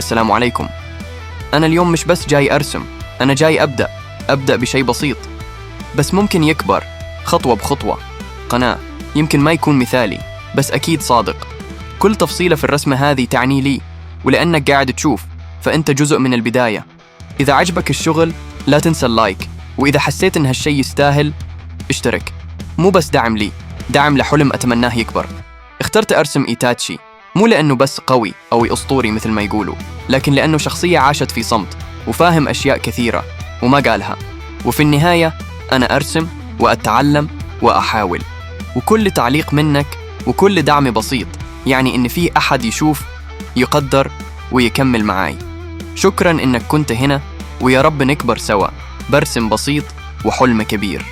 السلام عليكم. أنا اليوم مش بس جاي أرسم، أنا جاي أبدأ بشيء بسيط بس ممكن يكبر خطوة بخطوة. قناة يمكن ما يكون مثالي بس أكيد صادق. كل تفصيلة في الرسمة هذه تعني لي، ولأنك قاعد تشوف فأنت جزء من البداية. إذا عجبك الشغل لا تنسى اللايك، وإذا حسيت إن هالشي يستاهل اشترك. مو بس دعم لي، دعم لحلم أتمناه يكبر. اخترت أرسم إيتاتشي مو لأنه بس قوي أو أسطوري مثل ما يقولوا، لكن لأنه شخصية عاشت في صمت وفاهم أشياء كثيرة وما قالها. وفي النهاية أنا أرسم وأتعلم وأحاول، وكل تعليق منك وكل دعم بسيط يعني إن في أحد يشوف، يقدر ويكمل معاي. شكراً إنك كنت هنا، ويا رب نكبر سوا برسم بسيط وحلم كبير.